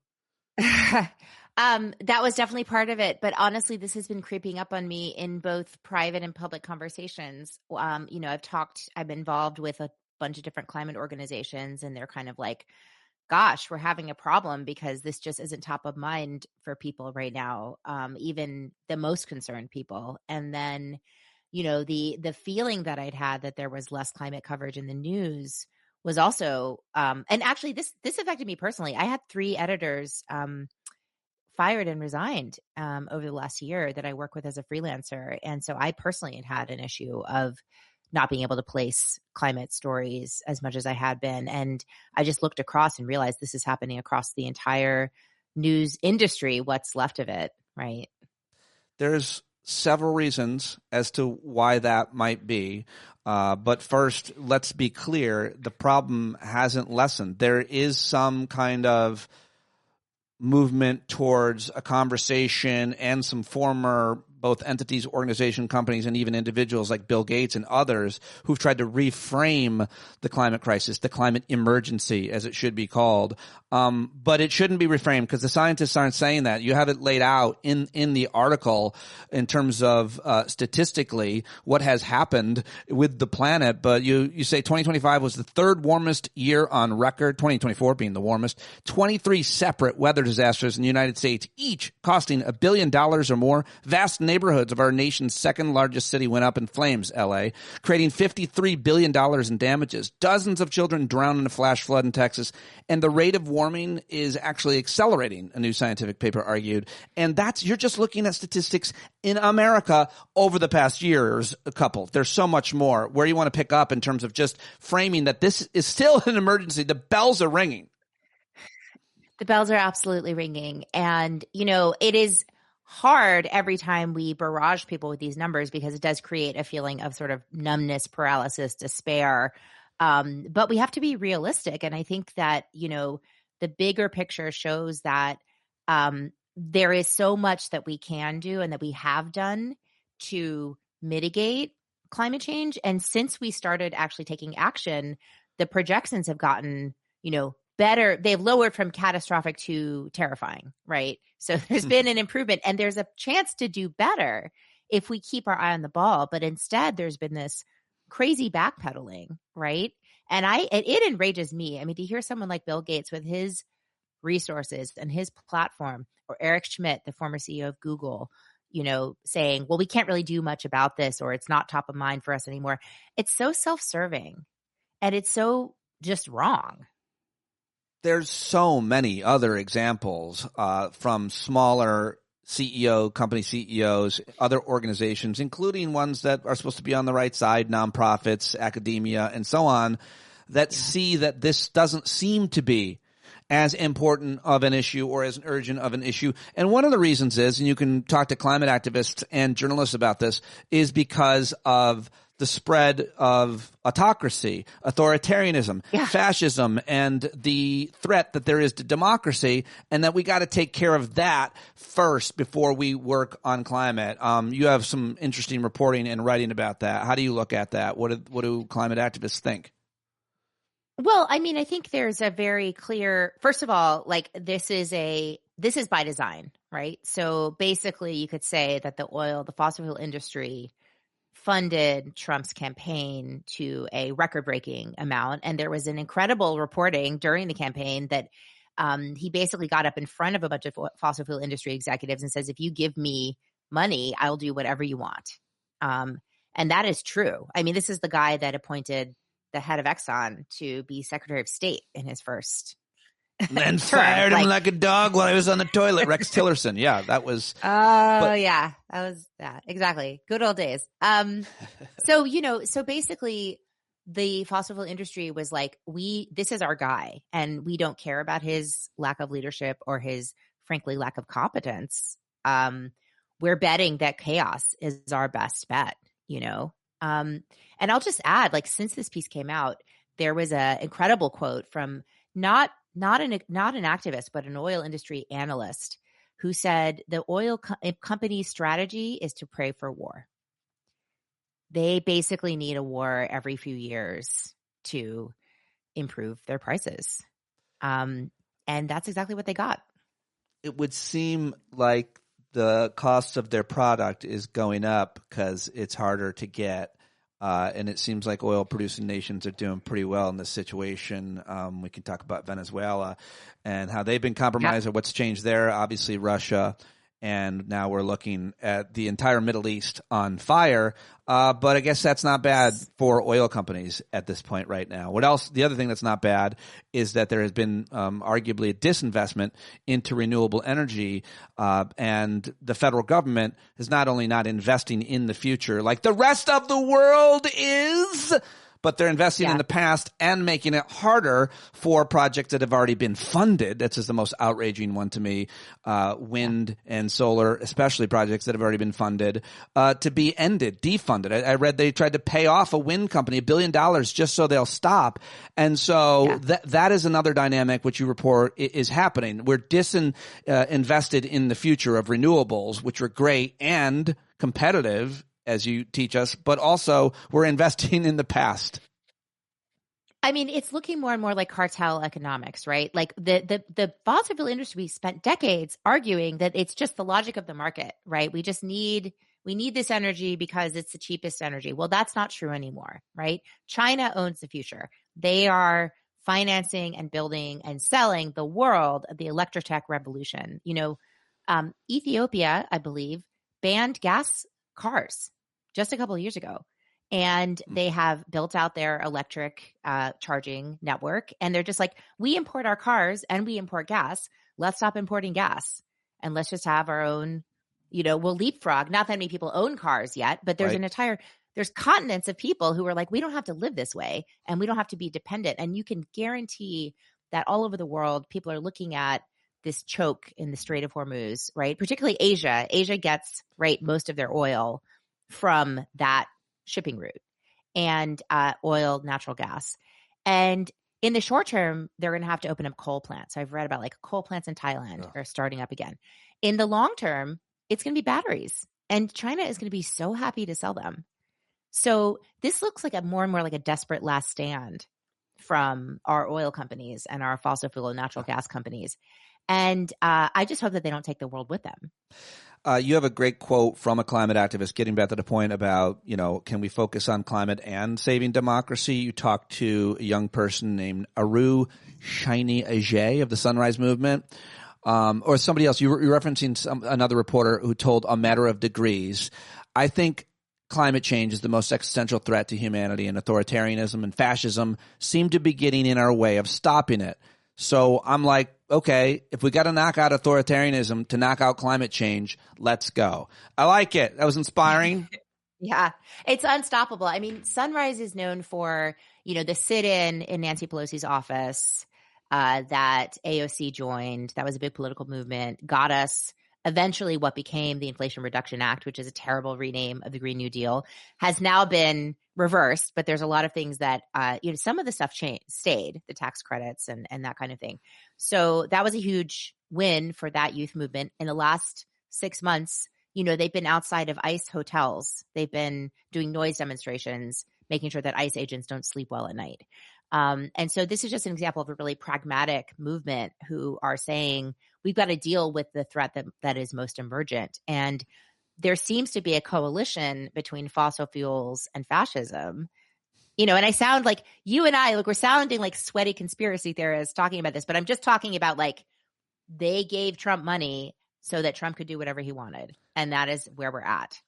That was definitely part of it. But honestly, this has been creeping up on me in both private and public conversations. I'm involved with a bunch of different climate organizations, and they're kind of like, gosh, we're having a problem because this just isn't top of mind for people right now, even the most concerned people. And then, the feeling that I'd had that there was less climate coverage in the news was also, and actually this affected me personally. I had 3 editors fired and resigned over the last year that I work with as a freelancer. And so I personally had an issue of not being able to place climate stories as much as I had been. And I just looked across and realized this is happening across the entire news industry, what's left of it, right? There's several reasons as to why that might be. But first, let's be clear, the problem hasn't lessened. There is some kind of movement towards a conversation, and some former both entities, organization, companies, and even individuals like Bill Gates and others who've tried to reframe the climate crisis, the climate emergency, as it should be called. But it shouldn't be reframed, because the scientists aren't saying that. You have it laid out in the article in terms of statistically what has happened with the planet. But you say 2025 was the 3rd warmest year on record, 2024 being the warmest. 23 separate weather disasters in the United States, each costing $1 billion or more. Vast neighborhoods of our nation's 2nd largest city went up in flames, LA, creating $53 billion in damages. Dozens of children drowned in a flash flood in Texas, and the rate of warming is actually accelerating, a new scientific paper argued. And you're just looking at statistics in America over the past years, a couple. There's so much more. Where you want to pick up in terms of just framing that this is still an emergency. The bells are ringing. The bells are absolutely ringing. And, it is hard every time we barrage people with these numbers, because it does create a feeling of sort of numbness, paralysis, despair. But we have to be realistic. And I think that, the bigger picture shows that there is so much that we can do and that we have done to mitigate climate change. And since we started actually taking action, the projections have gotten, better. They've lowered from catastrophic to terrifying, right? So there's been an improvement, and there's a chance to do better if we keep our eye on the ball. But instead, there's been this crazy backpedaling, right? And it enrages me. I mean, to hear someone like Bill Gates with his resources and his platform, or Eric Schmidt, the former CEO of Google, saying, well, we can't really do much about this, or it's not top of mind for us anymore. It's so self-serving, and it's so just wrong. There's so many other examples from smaller company CEOs, other organizations, including ones that are supposed to be on the right side, nonprofits, academia, and so on, that see that this doesn't seem to be as important of an issue or as urgent of an issue. And one of the reasons is, and you can talk to climate activists and journalists about this, is because of the spread of autocracy, authoritarianism, fascism, and the threat that there is to democracy, and that we got to take care of that first before we work on climate. You have some interesting reporting and writing about that. How do you look at that? What do climate activists think? Well, I mean, I think there's a very clear, first of all, like this is by design, right? So basically you could say that the fossil fuel industry funded Trump's campaign to a record-breaking amount. And there was an incredible reporting during the campaign that he basically got up in front of a bunch of fossil fuel industry executives and says, if you give me money, I'll do whatever you want. And that is true. I mean, this is the guy that appointed the head of Exxon to be Secretary of State in his first and then fired him like a dog while he was on the toilet. Rex Tillerson. Yeah, that was. Yeah, that was that. Exactly. Good old days. So basically the fossil fuel industry was like, this is our guy and we don't care about his lack of leadership or his, frankly, lack of competence. We're betting that chaos is our best bet, and I'll just add, like, since this piece came out, there was an incredible quote from not an activist, but an oil industry analyst who said the oil company's strategy is to pray for war. They basically need a war every few years to improve their prices. And that's exactly what they got. It would seem like the cost of their product is going up because it's harder to get. And it seems like oil-producing nations are doing pretty well in this situation. We can talk about Venezuela and how they've been compromised or what's changed there. Obviously, Russia. And now we're looking at the entire Middle East on fire. But I guess that's not bad for oil companies at this point right now. What else? The other thing that's not bad is that there has been arguably a disinvestment into renewable energy. And the federal government is not only not investing in the future like the rest of the world is, but they're investing in the past and making it harder for projects that have already been funded. That's just the most outraging one to me. Wind and solar, especially projects that have already been funded, to be defunded. I read they tried to pay off a wind company $1 billion just so they'll stop. And so that is another dynamic which you report is happening. We're invested in the future of renewables, which are great and competitive, as you teach us, but also we're investing in the past. I mean, it's looking more and more like cartel economics, right? Like the fossil fuel industry spent decades arguing that it's just the logic of the market, right? We need this energy because it's the cheapest energy. Well, that's not true anymore, right? China owns the future. They are financing and building and selling the world of the electrotech revolution. Ethiopia, I believe, banned gas cars just a couple of years ago. And they have built out their electric charging network. And they're just like, we import our cars and we import gas. Let's stop importing gas. And let's just have our own, we'll leapfrog. Not that many people own cars yet, but there's there's continents of people who are like, we don't have to live this way and we don't have to be dependent. And you can guarantee that all over the world, people are looking at this choke in the Strait of Hormuz, right? Particularly Asia. Asia gets, most of their oil from that shipping route and oil, natural gas. And in the short term, they're going to have to open up coal plants. So I've read about coal plants in Thailand are starting up again. In the long term, it's going to be batteries. And China is going to be so happy to sell them. So this looks like more and more like a desperate last stand from our oil companies and our fossil fuel and natural gas companies. And I just hope that they don't take the world with them. You have a great quote from a climate activist getting back to the point about, can we focus on climate and saving democracy? You talked to a young person named Aru Shiny Ajay of the Sunrise Movement, or somebody else. You're referencing another reporter who told A Matter of Degrees. I think climate change is the most existential threat to humanity, and authoritarianism and fascism seem to be getting in our way of stopping it. So I'm like, okay, if we got to knock out authoritarianism to knock out climate change, let's go. I like it. That was inspiring. Yeah, it's unstoppable. I mean, Sunrise is known for, the sit-in in Nancy Pelosi's office that AOC joined. That was a big political movement, got us eventually what became the Inflation Reduction Act, which is a terrible rename of the Green New Deal, has now been reversed. But there's a lot of things that, some of the stuff stayed, the tax credits and that kind of thing. So that was a huge win for that youth movement. In the last 6 months, they've been outside of ICE hotels. They've been doing noise demonstrations, making sure that ICE agents don't sleep well at night. And so this is just an example of a really pragmatic movement who are saying, we've got to deal with the threat that is most emergent. And there seems to be a coalition between fossil fuels and fascism. And I sound like you and I, we're sounding like sweaty conspiracy theorists talking about this, but I'm just talking about they gave Trump money so that Trump could do whatever he wanted. And that is where we're at.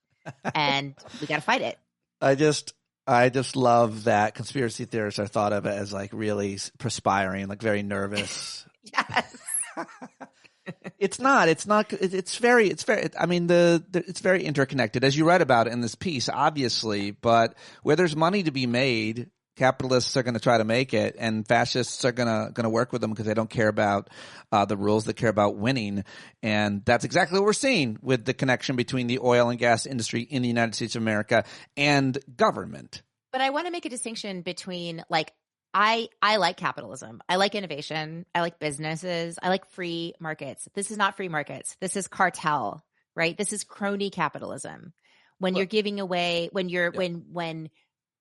And we got to fight it. I just love that conspiracy theorists are thought of as really perspiring, very nervous. Yes. It's not, it's very, it's very interconnected, as you read about in this piece, obviously, but where there's money to be made, capitalists are going to try to make it, and fascists are going to work with them because they don't care about the rules. They care about winning. And that's exactly what we're seeing with the connection between the oil and gas industry in the United States of America and government. But I want to make a distinction between I like capitalism. I like innovation. I like businesses. I like free markets. This is not free markets. This is cartel, right? This is crony capitalism. When you're giving away, when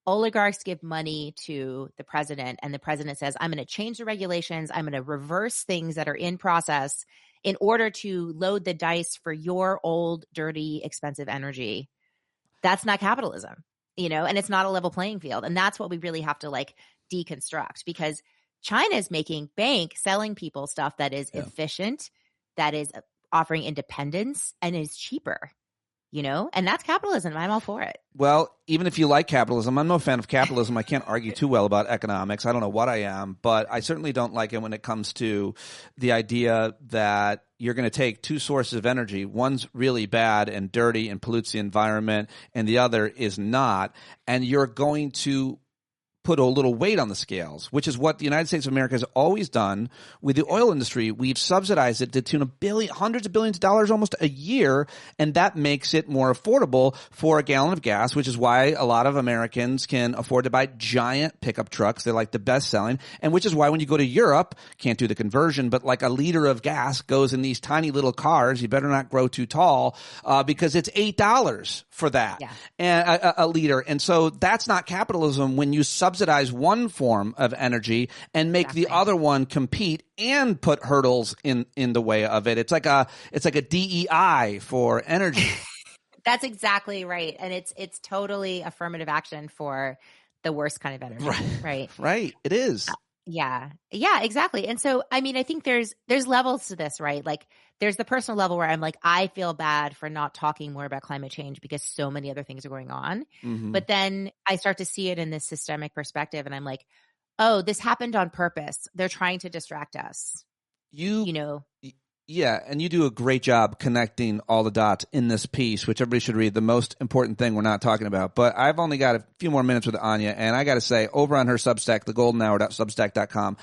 oligarchs give money to the president and the president says, I'm going to change the regulations, I'm going to reverse things that are in process in order to load the dice for your old, dirty, expensive energy. That's not capitalism, and it's not a level playing field. And that's what we really have to deconstruct, because China is making bank selling people stuff that is efficient, that is offering independence, and is cheaper. And that's capitalism. I'm all for it. Well, even if you like capitalism, I'm no fan of capitalism. I can't argue too well about economics. I don't know what I am, but I certainly don't like it when it comes to the idea that you're going to take two sources of energy. One's really bad and dirty and pollutes the environment, and the other is not. And you're going to put a little weight on the scales, which is what the United States of America has always done with the oil industry. We've subsidized it to the tune of hundreds of billions of dollars almost a year, and that makes it more affordable for a gallon of gas, which is why a lot of Americans can afford to buy giant pickup trucks. They're the best selling, and which is why when you go to Europe, can't do the conversion, but a liter of gas goes in these tiny little cars. You better not grow too tall because it's $8 for that, and a liter. And so that's not capitalism when you subsidize one form of energy and make the other one compete and put hurdles in the way of it. It's like a DEI for energy. That's exactly right. And it's totally affirmative action for the worst kind of energy. Right. Right. It is. Yeah, exactly. And so, I think there's levels to this, right? There's the personal level where I'm I feel bad for not talking more about climate change because so many other things are going on. Mm-hmm. But then I start to see it in this systemic perspective, and I'm oh, this happened on purpose. They're trying to distract us. Yeah, and you do a great job connecting all the dots in this piece, which everybody should read, the most important thing we're not talking about. But I've only got a few more minutes with Anya, and I got to say, over on her Substack, thegoldenhour.substack.com,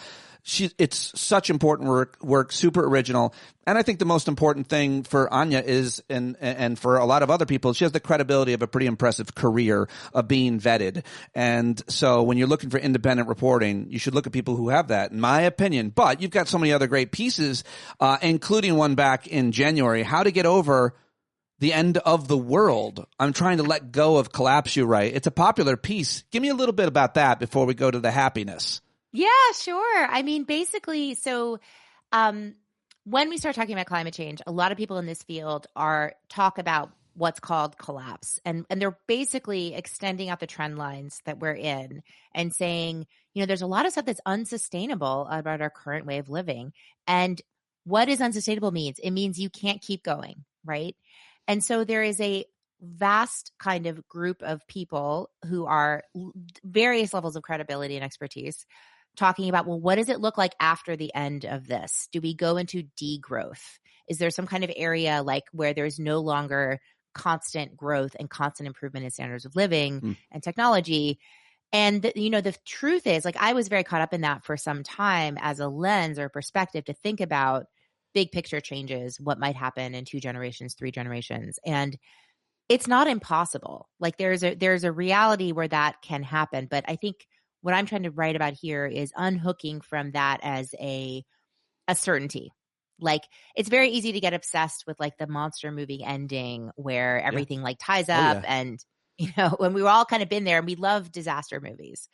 it's such important work, super original. And I think the most important thing for Anya is, and for a lot of other people, she has the credibility of a pretty impressive career of being vetted. And so when you're looking for independent reporting, you should look at people who have that, in my opinion. But you've got so many other great pieces, including one back in January, How to Get Over the End of the World. I'm trying to let go of Collapse You Right. It's a popular piece. Give me a little bit about that before we go to the happiness. Yeah, sure. Basically, so when we start talking about climate change, a lot of people in this field talk about what's called collapse. And they're basically extending out the trend lines that we're in and saying, there's a lot of stuff that's unsustainable about our current way of living. And what is unsustainable means? It means you can't keep going, right? And so there is a vast kind of group of people who are various levels of credibility and expertise talking about, well, what does it look like after the end of this? Do we go into degrowth? Is there some kind of area where there's no longer constant growth and constant improvement in standards of living and technology? And the truth is, I was very caught up in that for some time as a lens or perspective to think about big picture changes, what might happen in 2 generations, 3 generations. And it's not impossible. Like there's a reality where that can happen. But I think what I'm trying to write about here is unhooking from that as a certainty. Like it's very easy to get obsessed with like the monster movie ending where everything like ties up and, you know, when we've all kind of been there and we love disaster movies.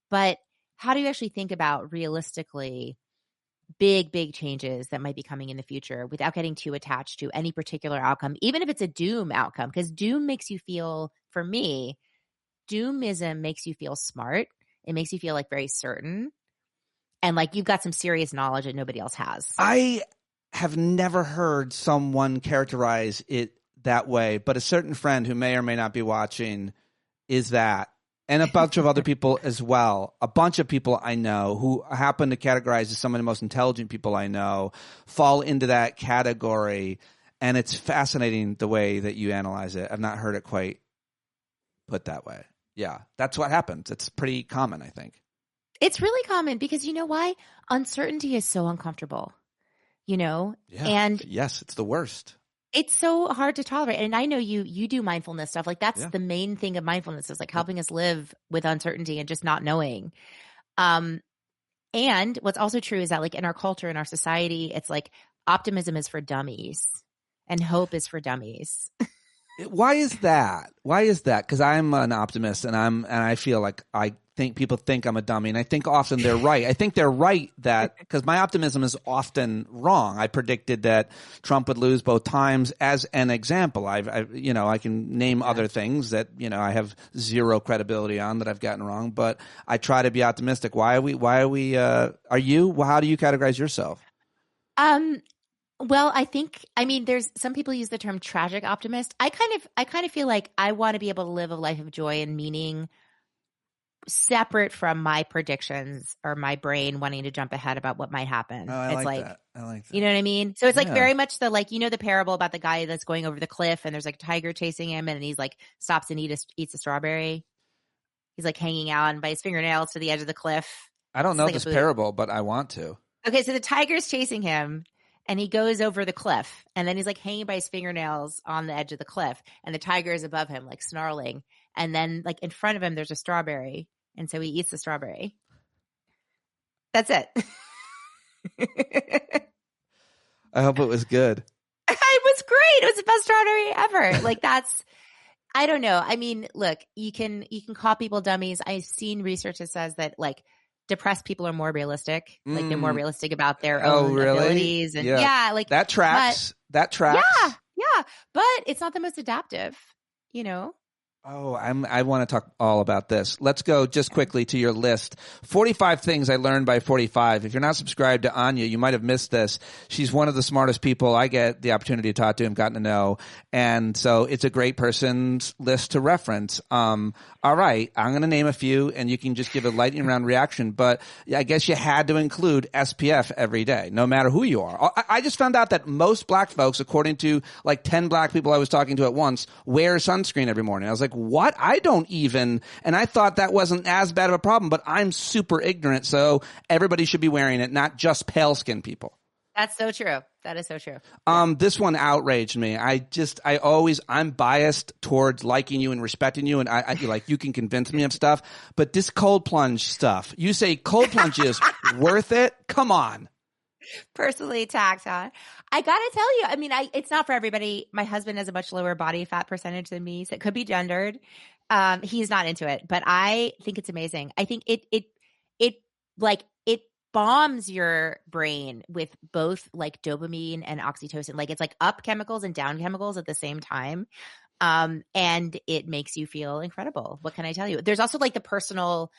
But how do you actually think about realistically big changes that might be coming in the future without getting too attached to any particular outcome, even if it's a doom outcome? Because doom makes you feel, for me, doomism makes you feel smart. It makes you feel like very certain. And like you've got some serious knowledge that nobody else has. I have never heard someone characterize it that way, but a certain friend who may or may not be watching is that. And a bunch of other people as well. A bunch of people I know who happen to categorize as some of the most intelligent people I know fall into that category. And it's fascinating the way that you analyze it. I've not heard it quite put that way. Yeah, that's what happens. It's pretty common, I think. It's really common because you know why? Uncertainty is so uncomfortable, you know? Yeah. And yes, it's the worst. It's so hard to tolerate. And I know you do mindfulness stuff. Like that's the main thing of mindfulness is like helping us live with uncertainty and just not knowing. And what's also true is that like in our culture, in our society, it's like optimism is for dummies and hope is for dummies. Why is that? Why is that? Because I'm an optimist and I feel like I think people think I'm a dummy, and I think often they're right. I think they're right that because my optimism is often wrong. I predicted that Trump would lose both times as an example. I can name other things that I have zero credibility on that I've gotten wrong, but I try to be optimistic. Why are we? Are you? How do you categorize yourself? Well, there's some people use the term tragic optimist. I kind of feel like I want to be able to live a life of joy and meaning separate from my predictions or my brain wanting to jump ahead about what might happen. Oh, I like that. You know what I mean? So it's like very much the like, the parable about the guy that's going over the cliff and there's like a tiger chasing him and he's like stops and eats a strawberry. He's like hanging out by his fingernails to the edge of the cliff. I don't know this parable, but I want to. Okay, so the tiger's chasing him. And he goes over the cliff, and then he's like hanging by his fingernails on the edge of the cliff, and the tiger is above him, like snarling. And then, like in front of him, there's a strawberry, and so he eats the strawberry. That's it. I hope it was good. It was great. It was the best strawberry ever. Like that's, I don't know. I mean, look, you can call people dummies. I've seen research that says that like depressed people are more realistic. Like they're more realistic about their own abilities. And like that tracks. That tracks. Yeah. But it's not the most adaptive, Oh, I want to talk all about this. Let's go just quickly to your list. 45 things I learned by 45. If you're not subscribed to Anya, you might have missed this. She's one of the smartest people I get the opportunity to talk to and gotten to know. And so it's a great person's list to reference. All right. I'm going to name a few and you can just give a lightning round reaction. But I guess you had to include SPF every day, no matter who you are. I just found out that most black folks, according to like 10 black people I was talking to at once, wear sunscreen every morning. I was like, what? I don't even, and I thought that wasn't as bad of a problem, but I'm super ignorant, so everybody should be wearing it, not just pale skinned people. That's so true. That is so true. This one outraged me. I'm biased towards liking you and respecting you, and I like you can convince me of stuff, but this cold plunge stuff, you say cold plunge is worth it? Come on. Personally attacked, huh? I gotta tell you, I mean, it's not for everybody. My husband has a much lower body fat percentage than me, so it could be gendered. He's not into it, but I think it's amazing. I think it bombs your brain with both like dopamine and oxytocin. Like it's like up chemicals and down chemicals at the same time. And it makes you feel incredible. What can I tell you? There's also like the personal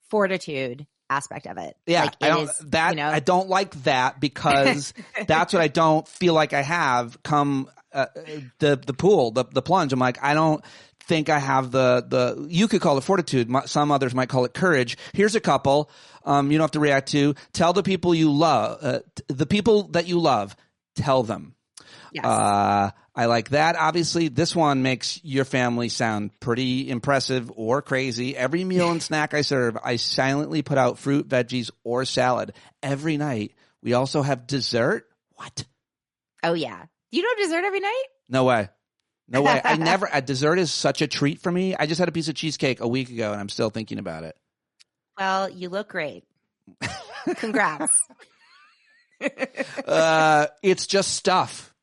fortitude aspect of it. Yeah, like I don't like that because that's what I don't feel like I have come the pool, the plunge. I'm like, I don't think I have the you could call it fortitude. Some others might call it courage. Here's a couple you don't have to react to. Tell the people you love, the people that you love, tell them. Yes. I like that. Obviously, this one makes your family sound pretty impressive or crazy. Every meal and snack I serve, I silently put out fruit, veggies, or salad. Every night, we also have dessert. What? Oh, yeah. You don't have dessert every night? No way. No way. A dessert is such a treat for me. I just had a piece of cheesecake a week ago, and I'm still thinking about it. Well, you look great. Congrats. It's just stuff.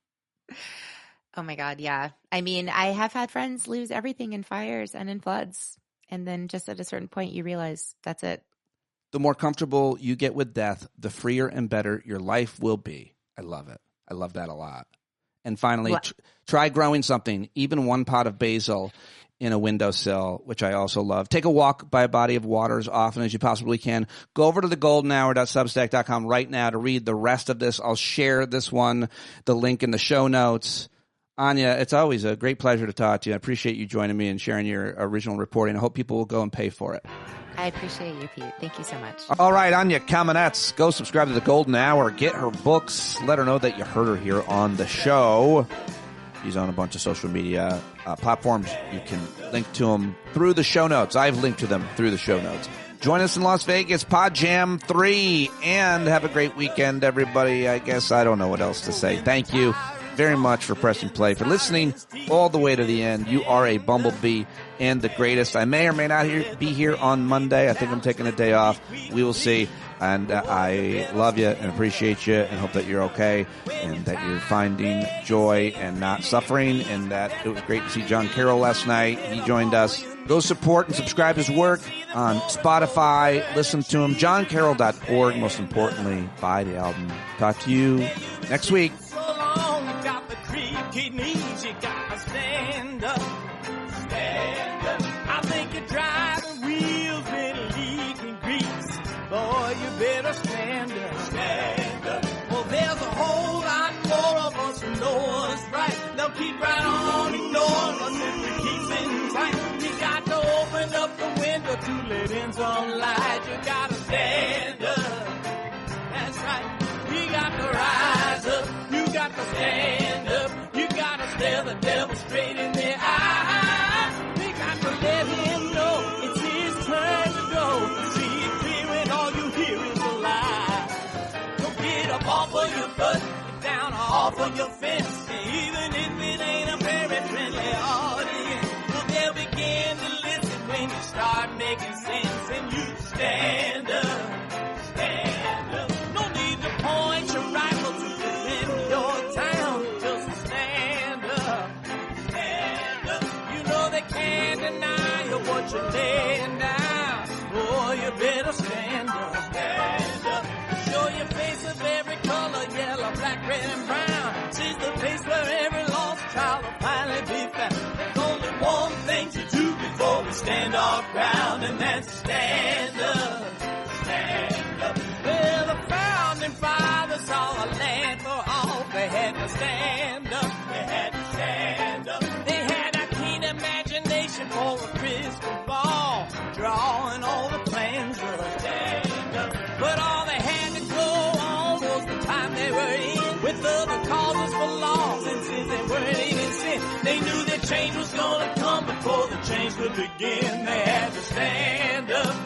Oh, my God. Yeah. I mean, I have had friends lose everything in fires and in floods. And then just at a certain point, you realize that's it. The more comfortable you get with death, the freer and better your life will be. I love it. I love that a lot. And finally, try growing something, even one pot of basil in a windowsill, which I also love. Take a walk by a body of water as often as you possibly can. Go over to thegoldenhour.substack.com right now to read the rest of this. I'll share this one, the link in the show notes. Anya, it's always a great pleasure to talk to you. I appreciate you joining me and sharing your original reporting. I hope people will go and pay for it. I appreciate you, Pete. Thank you so much. All right, Anya Kamenetz. Go subscribe to The Golden Hour. Get her books. Let her know that you heard her here on the show. She's on a bunch of social media platforms. You can link to them through the show notes. I've linked to them through the show notes. Join us in Las Vegas, Pod Jam 3. And have a great weekend, everybody. I guess I don't know what else to say. Thank you very much for pressing play, for listening all the way to the end. You are a bumblebee and the greatest. I may or may not be here on Monday. I think I'm taking a day off. We will see. And I love you and appreciate you and hope that you're okay and that you're finding joy and not suffering, and that it was great to see John Carroll last night. He joined us. Go support and subscribe his work on Spotify. Listen to him. JohnCarroll.org. Most importantly, buy the album. Talk to you next week. Knees, you gotta stand up, stand up. I think you're driving wheels with leaking grease. Boy, you better stand up, stand up. Well, there's a whole lot more of us who know what's right. They'll keep right on ignoring us if we keep sitting tight. You got to open up the window to let in some light. You gotta stand up, that's right. You got to rise up, you got to stand up. Stare the devil straight in the eye. We got to let him know it's his turn to go. See it clear when all you hear is a lie. Don't get up off of your butt, get down off of your fence. Even if it ain't a very friendly audience, well, they'll begin to listen when you start making sense. And you stand up, stand up. No need to point your rifle to defend your town. Just stand up. Can't deny you what you're laying down. Oh, you better stand up, stand up. Show your face of every color, yellow, black, red, and brown. She's the place where every lost child will finally be found. There's only one thing to do before we stand our ground, and that's stand up, stand up. Well, the founding fathers saw a land for all. They had to stand up, they had to stand up. They had a keen imagination for a crystal ball, drawing all the plans of a stand up. But all they had to go on was the time they were in, with other causes for laws, and since they weren't even sin, they knew that change was gonna come before the change would begin. They had to stand up.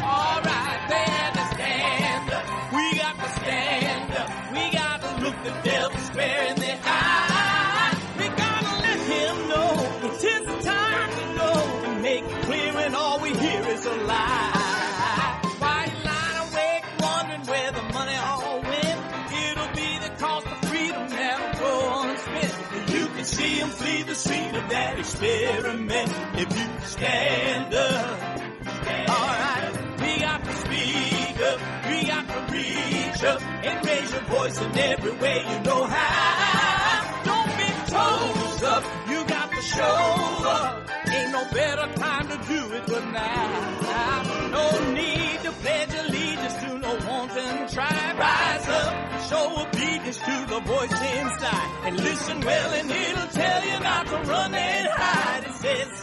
All right, they had to stand up. We got to stand up. We got to look the devil square in the eye. We gotta let him know it's his time to go, and make it clear when all we hear is a lie. Why you lying awake wondering where the money all went? It'll be the cost of freedom that'll go unspent. You can see him flee the scene of that experiment if you stand up. All right, we got to speak up, we got to reach up, and raise your voice in every way you know how. Don't be toes up, you got to show up. Ain't no better time to do it but now. No need to pledge allegiance to no wanton tribe. Rise up, show obedience to the voice inside, and listen well and it'll tell you not to run and hide. It says